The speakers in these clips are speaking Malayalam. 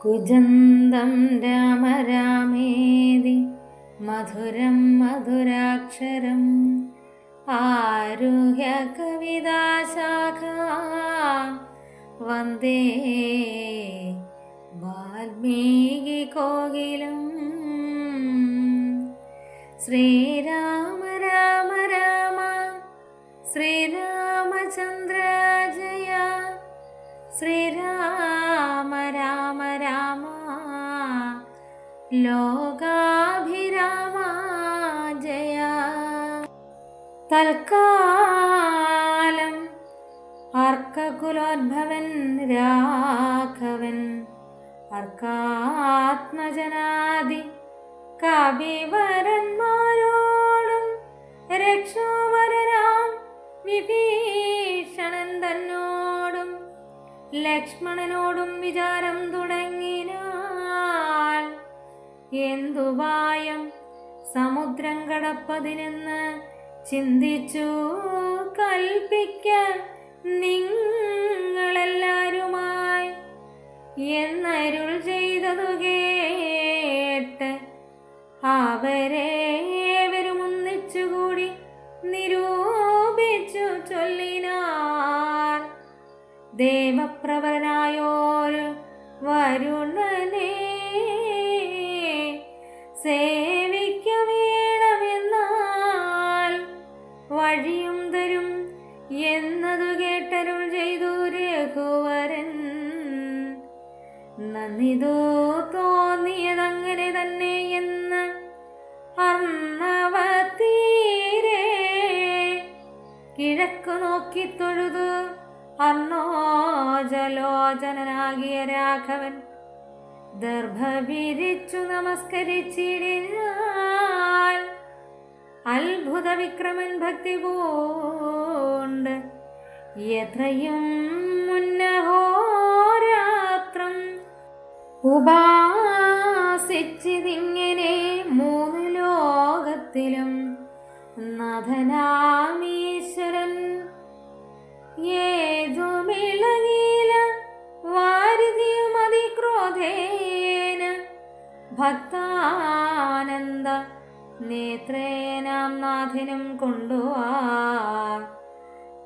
കുജന്തം രാമ രാമേതി മധുരം മധുരാക്ഷരം ആരുഹ്യ കവിതാശാഖ വന്ദേ വാൽമീകി കോകിലം. ശ്രീരാമ രാമ രാമ ശ്രീരാമചന്ദ്ര ജയ, ശ്രീരാമ രാമ രാമ ലോകാഭിരാമ ജയ. തൽക്കാലം അർക്കകുലോദ്ഭവൻ രാഘവൻ അർക്കാത്മജനാദി കവിവരന്മാരോടും രക്ഷോവരരാം വിഭീഷണൻ തന്നോടും ലക്ഷ്മണനോടും വിചാരം തുടങ്ങിനാൾ. എന്തുപായം സമുദ്രം കടപ്പതിനെന്ന് ചിന്തിച്ചു കൽപ്പിക്ക നിങ്ങളെല്ലാരുമായി എന്നരുൾ ചെയ്തതു കേട്ട് അവരേവരും ഒന്നിച്ചുകൂടി നിരൂപിച്ചു ചൊല്ലിനാർ. ദേവപ്രവരനായോരു വരുണനെ സേവിക്ക വേണമെന്നാൽ വഴിയും തരും എന്നതു കേട്ടരുൾ ചെയ്തു രഘുവരൻ. നന്ദിതോ തോന്നിയതങ്ങനെ തന്നെ എന്ന് അർണവതീരെ കിഴക്കു നോക്കി തൊഴുതു അർണോജലോചനാകിയ രാഘവൻ ദർഭ വിരിച്ചു നമസ്കരിച്ചിടിനാൾ. അത്ഭുത വിക്രമൻ ഭക്തി പൂണ്ട് എത്രയും മുന്നഹോരാത്രം ഉപാസിച്ചിതിങ്ങനെ മൂന്ന് ലോകത്തിലും നാഥനാമീശ്വരൻ ഏതുമിളകീല വാരിധിയും അതിക്രോധേന ഭക്താനന്ദ നേത്രേനാം നാഥനും കൊണ്ടുവാ.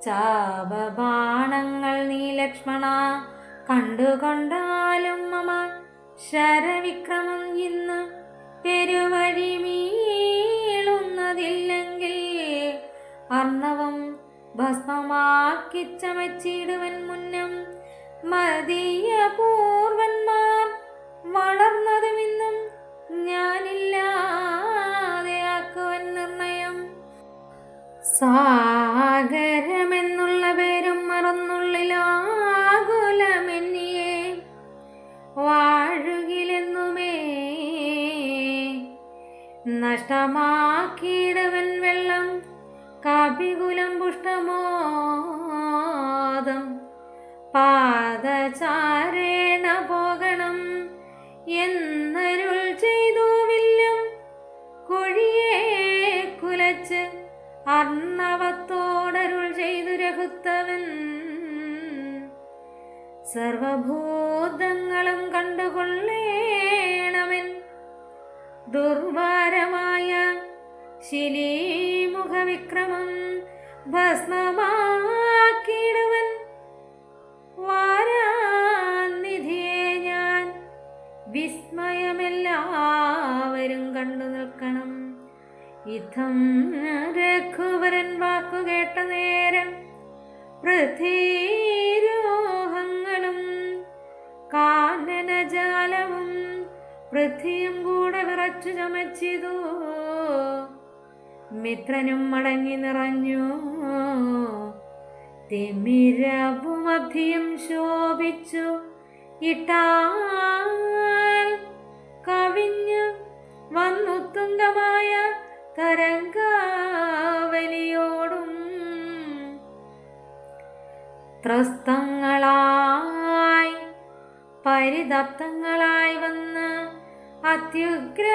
ചാപബാണങ്ങൾ നീ ലക്ഷ്മണ കണ്ടുകൊണ്ടാലും മമ ശരവിക്രമം ഇന്ന് പെരുവഴി മീളുന്നതില്ലെങ്കിൽ അർണവം ഭസ്മമാക്കി ചമച്ചിടുവൻ മുന്നം മതീയ പൂർവന്മാർ വളർന്നതുമിന്നും ഞാനില്ലാതെയാക്കുവൻ നിർണയം. സാഗരമെന്നുള്ള പേരും മറന്നുള്ളിലാകുലമെന്നിയെ വാഴുകിലെന്നുമേ നഷ്ടമാക്കിയിടവൻ വെള്ളം കാപികുലം പുഷ്ടമോദം പാദചാരേണ പോകണം എന്നരുൾ ചെയ്തു വില്ലും കൊഴിയെ കുലച്ച് അർണവത്തോടരുൾ ചെയ്തു രഘുത്തവൻ. സർവഭൂതങ്ങളും കണ്ടുകൊള്ളേണമൻ ദുർവാരമായ ശിലീമുഖവിക്രമം ഭസ്മമാക്കിയിടുവൻ വാരാനിധിയെ ഞാൻ. വിസ്മയമെല്ലാവരും കണ്ടു നിൽക്കണം. ഇത്തം രഘുവരൻ വാക്കു കേട്ട നേരം പൃഥ്വീരോഹങ്ങളും കാനനജാലവും പൃഥ്വിയും കൂടെ വിറച്ചു ചമച്ചിതു. മിത്രനും മടങ്ങി നിറഞ്ഞു തിമിരവുമഭിയും ശോഭിച്ചു. ഇട്ടാൽ കവിഞ്ഞു വന്നുത്തുംഗമായ തരംഗാവലിയോടും ത്രസ്തങ്ങളായി പരിതപ്തങ്ങളായി വന്ന് അത്യുഗ്ര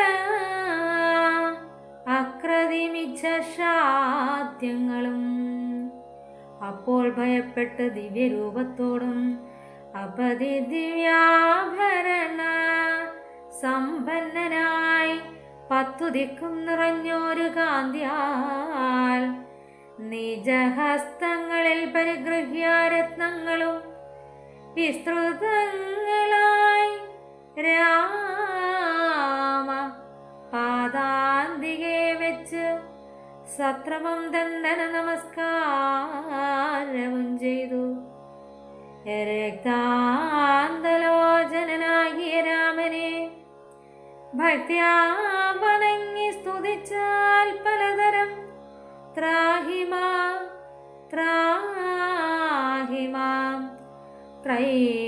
അക്രതിമിച്ഛാദ്യങ്ങളും. അപ്പോൾ ഭയപ്പെട്ട് ദിവ്യരൂപത്തോടും അപതി ദിവ്യാഭരണ സ്തുതിക്കും നിറഞ്ഞോരു കാന്തിയാൽ നിജഹസ്തങ്ങളിൽ പരിഗൃഹ്യാരത്നങ്ങളും വിസ്തൃതങ്ങളായി രാമ പാദാന്തികെ വെച്ച് സത്രമം ദണ്ഡന നമസ്കാരവും ചെയ്തു. രക്താന്തലോചനാകിയ രാമനെ ഭക്ത്യാ വണങ്ങി സ്തുതിച്ചാൽ പലതരം ത്രാഹിമാം ത്രാഹിമാം ത്രൈലോക്യപാലക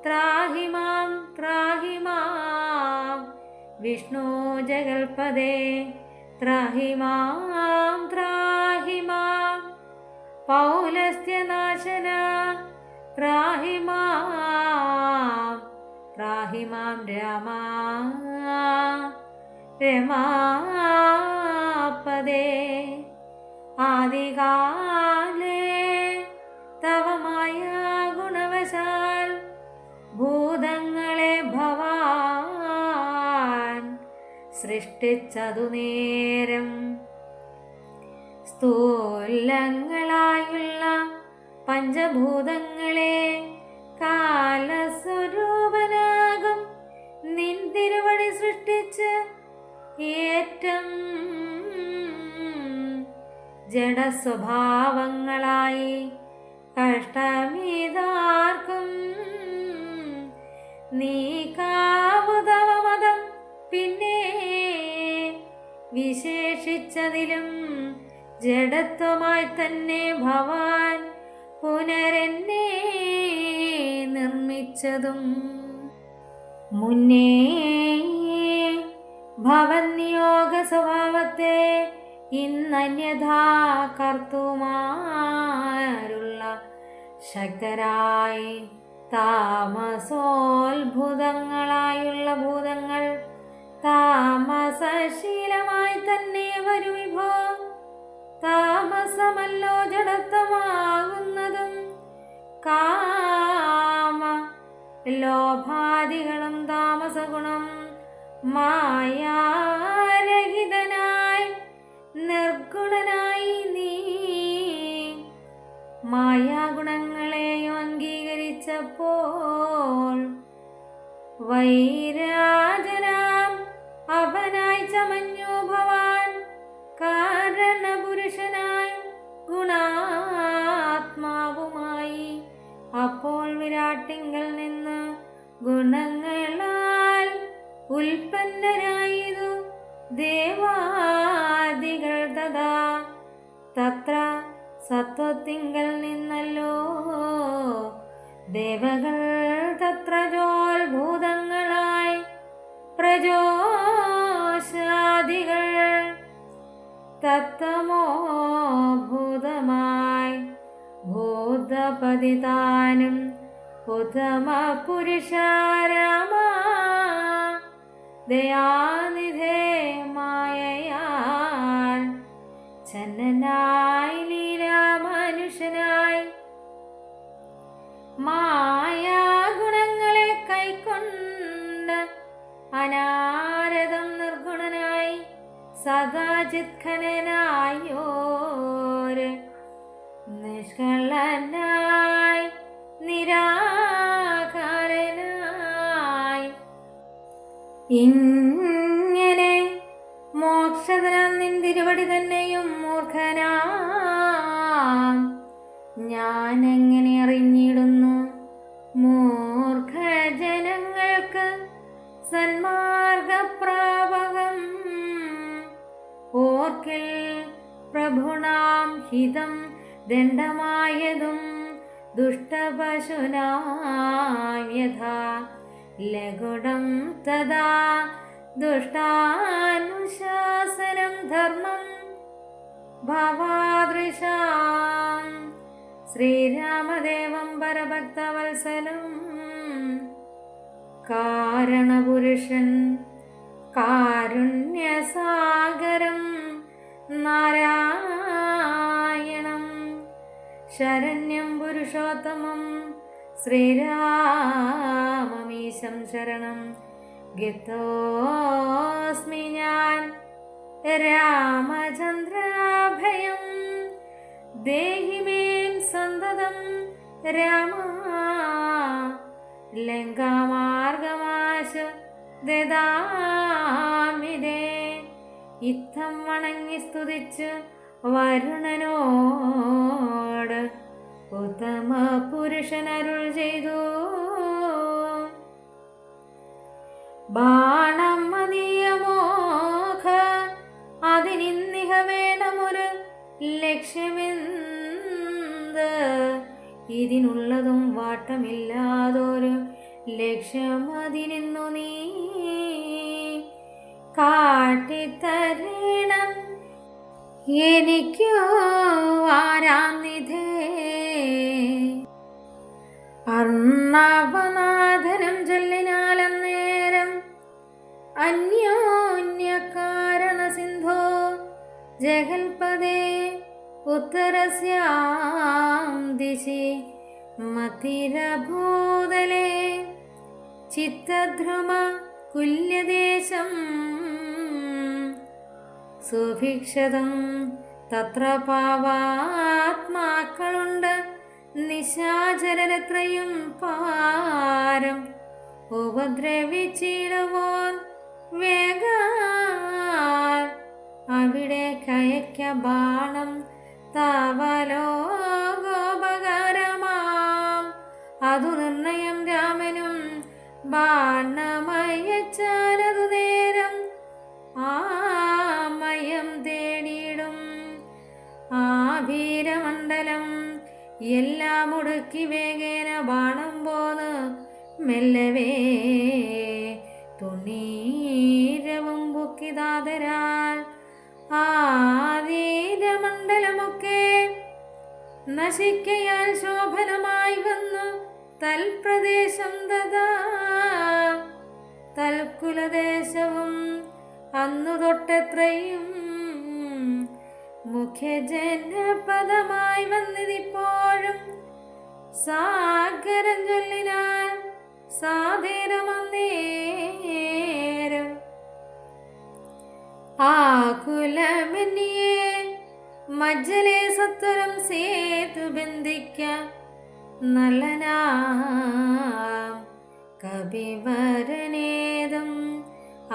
ത്രാഹിമാം ത്രാഹിമാം വിഷ്ണു ജഗൽപദേ ത്രാഹിമാം ത്രാഹിമാം പൗലസ്ത്യനാശന ത്രാഹിമാം ത്രാഹിമാം രാമ രമാപദേ ആദികാലേ തവ മായ ഗുണവശാൽ ഭൂതങ്ങളെ ഭവാൻ സൃഷ്ടിച്ചതു നേരം സ്ഥൂലങ്ങളായുള്ള പഞ്ചഭൂതങ്ങളെ കാലസ്വരൂപനാകും നിൻ തിരുവടി സൃഷ്ടിച്ച് ഏറ്റം ജഡസ്വഭാവങ്ങളായി കഷ്ടമിതാർക്കും നീക്കാവുതവ മതം പിന്നെ വിശേഷിച്ചതിലും ജഡത്വമായി തന്നെ ഭവാൻ പുനരെന്നെ നിർമ്മിച്ചതും മുന്നേ ഭവന്യോഗ സ്വഭാവത്തെ ഇന്നന്യഥാ കർത്തുമാരുള്ള ശക്തരായി താമസോത്ഭുതങ്ങളായുള്ള ഭൂതങ്ങൾ താമസശീലമായി തന്നെ വരും വിഭോ. താമസമല്ലോ ജഡത്വമാകുന്നതും കാമ ലോഭാദികളും താമസഗുണം. മായാരഹിതനായി നിർഗുണനായി നീ മായാഗുണങ്ങളെയും അംഗീകരിച്ചപ്പോൾ വൈരാജനാം അവനായി ചമഞ്ഞു ഭവാൻ കാരണപുരുഷനായി ഗുണാത്മാവുമായി. അപ്പോൾ വിരാട്ടിങ്കൽ നിന്ന് ഗുണങ്ങളാൽ ഉൽപ്പന്നരായതു ദേവാദികൾ തഥാ തത്ര സത്വത്തിങ്കൽ നിന്നല്ലോ ദേവകൾ തത്രജോത്ഭൂതങ്ങളായി പ്രജോഷാദികൾ തത്തമോഭൂതമായി ഭൂതപതിതാനും ഉത്തമ പുരുഷാരാമ ദയാനിധേ മായയാൽ ചന്നനായി ലീലാമനുഷ്യനായി മായാഗുണങ്ങളെ കൈക്കൊണ്ട് അനാരതം നിർഗുണനായി സദാചിത്ഖനനായോര് നിഷ്കളനായി നിരാകാരനായി ഇങ്ങനെ മോക്ഷതനം നിൻ തിരുവടി തന്നെയും മൂർഖനാം ഞാനെങ്ങനെ അറിഞ്ഞിടുന്നു. മൂർഖജനങ്ങൾക്ക് സന്മാർഗപ്രാപകം ഓർക്കിൽ പ്രഭുണാം ഹിതം ദണ്ഡമായതും ദുഷ്ടപശുനാം യഥാ ലഘുടം തഥാ ദുഷ്ടാനുശാസനം ധർമ്മം ഭവാദൃശാം ശ്രീരാമദേവം പരഭക്തവത്സലം കാരണപുരുഷൻ കാരുണ്യസാഗരം നാരായണം ശരണ്യം പുരുഷോത്തമം ശ്രീരാമമീശം ശരണം ഗതോസ്മി ഞാൻ രാമചന്ദ്രാഭയം ദേഹി മേം സന്തതം രാമ ലങ്കാമാർഗമാശു ദദാമിതേ. ഇത്തം വണങ്ങി സ്തുതിച്ച് വരുണനോട് ഉത്തമ പുരുഷനരുൾ ചെയ്തു, ബാണം മതിയമോഘ അതിനിന്നിഹ വേണമൊരു ലക്ഷ്യമെന്ത്, ഇതിനുള്ളതും വാട്ടമില്ലാതൊരു ലക്ഷ്യം അതിനിന്നു നീ കാട്ടിത്തരണം എനിക്കു വാരാന്നിധേ. അർണവനാഥനം ചൊല്ലിനാലന്നേരം അന്യോന്യ കാരണ സിന്ധോ ജഗൽപദേ ഉത്തരസ്യാം ദിശി മതിരഭൂതലേ ചിത്തധ്രുമ കുല്യദേശം സുഭിക്ഷതം തത്ര പാവാത്മാക്കളുണ്ട് നിശാചരത്രയും പാരം ഉപദ്രവിച്ചിടുവോൻ വേഗാൽ അവിടെ കയക്ക ബാണം താവലോകോപകാരമാം അതു നിർണയം രാമനും ബാണമയച്ചാനതു നേരം ആമയം തേടിയിടും ആ വീരമണ്ഡലം എല്ലാം ഒടുക്കി വേഗേന ബാണം പോന്ന് മെല്ലവേ തുണീരവും പൊക്കിതാതരാൽ ആ വീരമണ്ഡലമൊക്കെ നശിക്കയാൽ ശോഭനമായി വന്നു തൽപ്രദേശം ദദാ. തൽക്കുലദേശവും അന്നു തൊട്ടെത്രയും മുഖ്യജനപദമായി വന്നതിപ്പോഴും സാഗരം ചൊല്ലിനാൽ സാധേരമന്നേരം ആകുലമെന്നിയെ മജ്ജലേ സത്വരം സേതു ബന്ധിക്ക നല്ലനാം കപിവരനേതും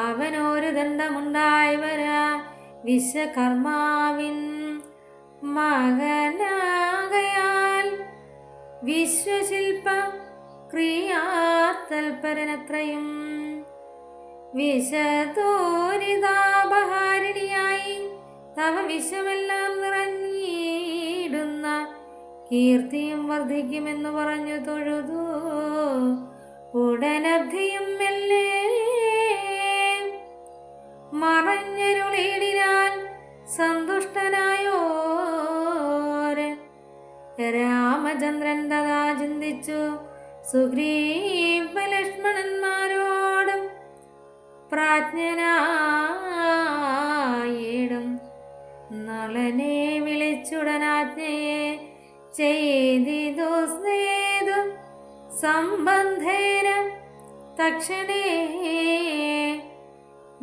അവനൊരു ദണ്ഡമുണ്ടായി വരാ വിശ്വകർമാവിൻ മകനാകയാൽ വിശ്വശില്പ ക്രിയാതൽപരനത്രയും വിശതോരിതാപഹാരിണിയായി തവ വിശ്വമെല്ലാം നിറഞ്ഞിടുന്ന കീർത്തിയും വർദ്ധിക്കുമെന്നു പറഞ്ഞു തൊഴുതു. ഉടനബ്ധിയും മെല്ലെ മറഞ്ഞരുളിടിനാൽ സന്തുഷ്ടനായോര് രാമചന്ദ്രൻ തഥാ ചിന്തിച്ചു സുഗ്രീവ ലക്ഷ്മണന്മാരോടും പ്രാജ്ഞനായിടും നളനെ വിളിച്ചുടനാജ്ഞയെ ചെയ്തിതു സ്നേതു സംബന്ധേന തക്ഷണേ.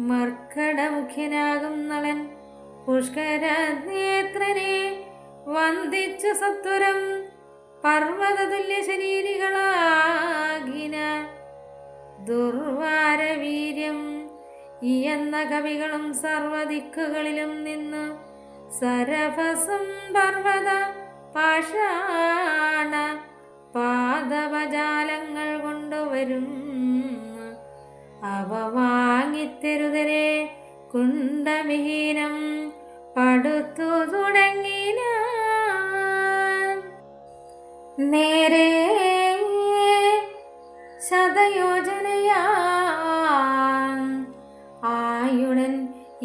മർക്കടമുഖ്യനാകും നളൻ പുഷ്കരനേത്രനെ വന്ദിച്ചു സത്വരം പർവ്വതതുല്യ ശരീരികളാകിന ദുർവാരവീര്യം എന്ന കവികളും സർവദിക്കുകളിലും നിന്ന് സരഭസം പർവ്വത പാഷാണ പാദവജാലങ്ങൾ കൊണ്ടുവരും അവ വാങ്ങിത്തെരുതരെ കുണ്ടവിഹീനം പടുത്തു തുടങ്ങിന. നേരെ ശതയോജനയാ ആയുടൻ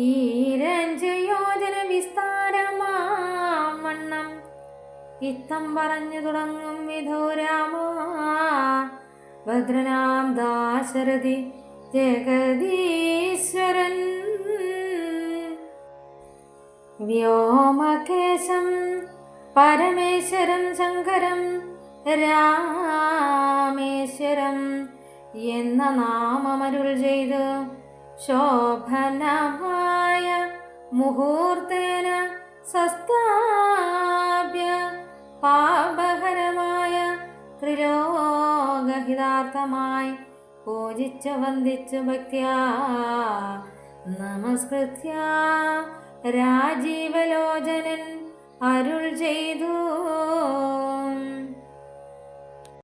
ഈരഞ്ജയോജന വിസ്താരമാം വണ്ണം ഇത്തം പറഞ്ഞു തുടങ്ങും വിധോ രാമ ഭദ്രനാം ദാശരഥി ജഗദീശ്വരൻ വ്യോമകേശം പരമേശ്വരം ശങ്കരം രാമേശ്വരം എന്ന നാമമരുൾ ചെയ്ത് ശോഭനമായ മുഹൂർത്തേന സസ്ഥാപ്യ പാപഹരമായ ത്രിലോകഹിതാർത്ഥമായി പൂജിച്ചു വന്ദിച്ചു ഭക്ത്യാ നമസ്കൃത്യ രാജീവലോചനൻ അരുൾ ചെയ്തു